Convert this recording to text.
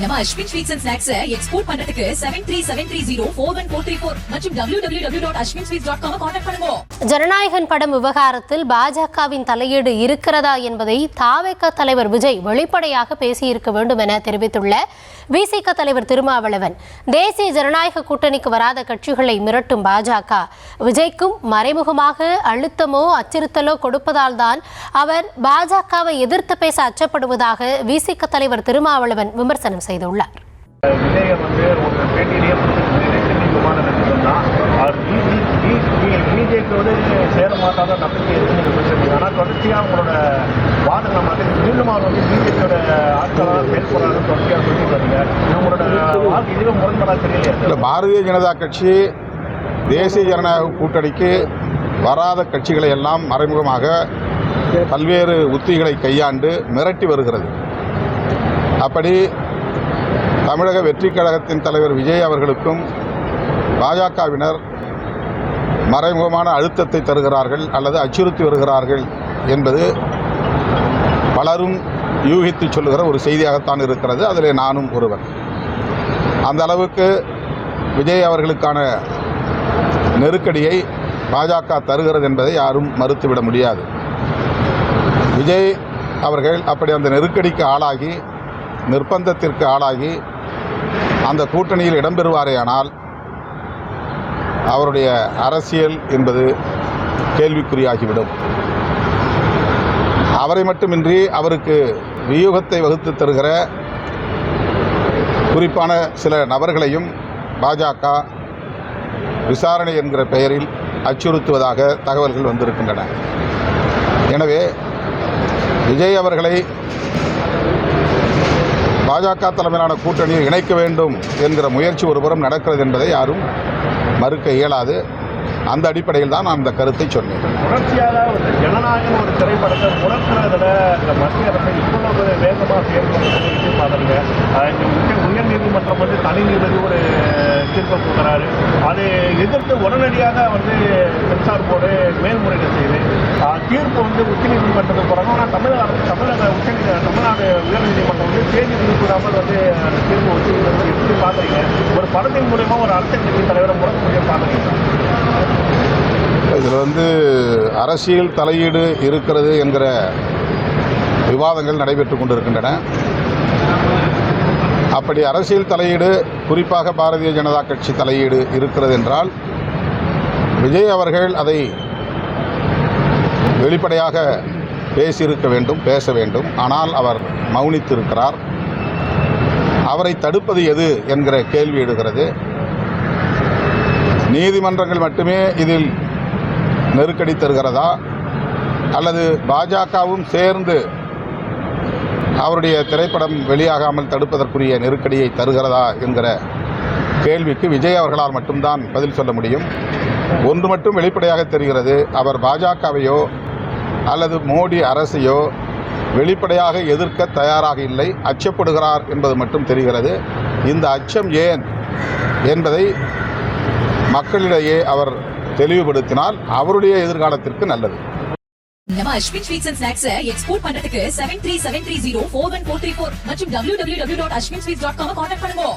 நம்ம Ashwin sweets and snacks export பண்றதுக்கு 7373041434 மற்றும் www.ashwinsweets.com கான்டாக்ட் பண்ணுங்க. ஜனநாயகன் படம் விவகாரத்தில் பாஜகவின் தலையீடு இருக்கிறதா என்பதை தாவேக தலைவர் விஜய் வெளிப்படையாக பேசியிருக்க வேண்டும் என தெரிவித்துள்ள விசிக தலைவர் திருமாவளவன், தேசிய ஜனநாயக கூட்டணிக்கு வராத கட்சிகளை மிரட்டும் பாஜக விஜய்க்கும் மறைமுகமாக அழுத்தமோ அச்சுறுத்தலோ கொடுப்பதால் தான் அவர் பாஜகவை எதிர்த்து பேச அச்சப்படுவதாக விசிக தலைவர் திருமாவளவன் விமர்சனம் செய்துள்ளார். பிஜேபியோடு சேர மாட்டாத நம்பிக்கை இருக்குன்னு ஆனால் தொடர்ச்சியாக அவங்களோட வாதங்களை மாதிரி மீண்டும் அவர் பிஜேபியோட ஆட்களாக செயல்படுறாங்க தொடர்ச்சியாக சொல்லிட்டு வரீங்க. இவங்களோட வாக்கு இதுவே முரண்படாக தெரியலையா? பாரதிய ஜனதா கட்சி தேசிய ஜனநாயக கூட்டணிக்கு வராத கட்சிகளை எல்லாம் மறைமுகமாக பல்வேறு உத்திகளை கையாண்டு மிரட்டி வருகிறது. அப்படி தமிழக வெற்றி கழகத்தின் தலைவர் விஜய் அவர்களுக்கும் பாஜகவினர் மறைமுகமான அழுத்தத்தை தருகிறார்கள் அல்லது அச்சுறுத்தி வருகிறார்கள் என்பது பலரும் யூகித்து சொல்லுகிற ஒரு செய்தியாகத்தான் இருக்கிறது. அதில் நானும் ஒருவர். அந்த அளவுக்கு விஜய் அவர்களுக்கான நெருக்கடியை பாஜக தருகிறது என்பதை யாரும் மறுத்துவிட முடியாது. விஜய் அவர்கள் அப்படி அந்த நெருக்கடிக்கு ஆளாகி நிர்பந்தத்திற்கு ஆளாகி அந்த கூட்டணியில் இடம்பெறுவாரேயானால் அவருடைய அரசியல் என்பது கேள்விக்குறியாகிவிடும். அவரை மட்டுமின்றி அவருக்கு வியூகத்தை வகுத்து தருகிற குறிப்பான சில நபர்களையும் பாஜக விசாரணை என்கிற பெயரில் அச்சுறுத்துவதாக தகவல்கள் வந்திருக்கின்றன. எனவே விஜய் அவர்களை பாஜக தலைமையிலான கூட்டணியில் இணைக்க வேண்டும் என்கிற முயற்சி ஒருபுறம் நடக்கிறது என்பதை யாரும் மறுக்க இயலாது. அந்த அடிப்படையில் தான் நான் இந்த கருத்தை சொன்னேன். தொடர்ச்சியாக ஜனநாயகம் ஒரு திரைப்படத்தை முடக்கிறதுல இந்த மத்திய அரசை இவ்வளவு வேகமாக செயல்படுத்தி பாருங்க. உயர்நீதிமன்றம் தனி நீதிபதி ஒரு தீர்ப்பை கொடுக்குறாரு. அதை எதிர்த்து உடனடியாக சென்சார் போர்டு மேல்முறையீடு செய்யுது. தீர்ப்பு உச்சநீதிமன்றத்துக்கு போகிறாங்க. ஆனால் தமிழ்நாடு உயர்நீதிமன்றம் தேதி குறிப்பிடாமல் அந்த தீர்ப்பு வச்சு எப்படி பார்க்குறீங்க? ஒரு படத்தின் மூலயமா ஒரு அரசியல் கட்சி தலைவரை முடக்க முடியும் பார்க்குறீங்க. இதில் அரசியல் தலையீடு இருக்கிறது என்கிற விவாதங்கள் நடைபெற்று கொண்டிருக்கின்றன. அப்படி அரசியல் தலையீடு, குறிப்பாக பாரதிய ஜனதா கட்சி தலையீடு இருக்கிறது என்றால் விஜய் அவர்கள் அதை வெளிப்படையாக பேசியிருக்க வேண்டும், பேச வேண்டும். ஆனால் அவர் மௌனித்திருக்கிறார். அவரை தடுப்பது எது என்கிற கேள்வி எழுகிறது. நீதிமன்றங்கள் மட்டுமே இதில் நெருக்கடி தருகிறதா அல்லது பாஜகவும் சேர்ந்து அவருடைய திரைப்படம் வெளியாகாமல் தடுப்பதற்குரிய நெருக்கடியை தருகிறதா என்கிற கேள்விக்கு விஜய் அவர்களால் மட்டும்தான் பதில் சொல்ல முடியும். ஒன்று மட்டும் வெளிப்படையாக தெரிகிறது, அவர் பாஜகவையோ அல்லது மோடி அரசையோ வெளிப்படையாக எதிர்க்க தயாராக இல்லை, அச்சப்படுகிறார் என்பது மட்டும் தெரிகிறது. இந்த அச்சம் ஏன் என்பதை மக்களிடையே அவர் தெளிவுபடுத்தினால் அவருடைய எதிர்காலத்திற்கு நல்லது. நம்ம Ashwin sweets and snacks export பண்றதுக்கு 7373041434 மற்றும் www.ashwinsweets.com கான்டாக்ட் பண்ணுங்க.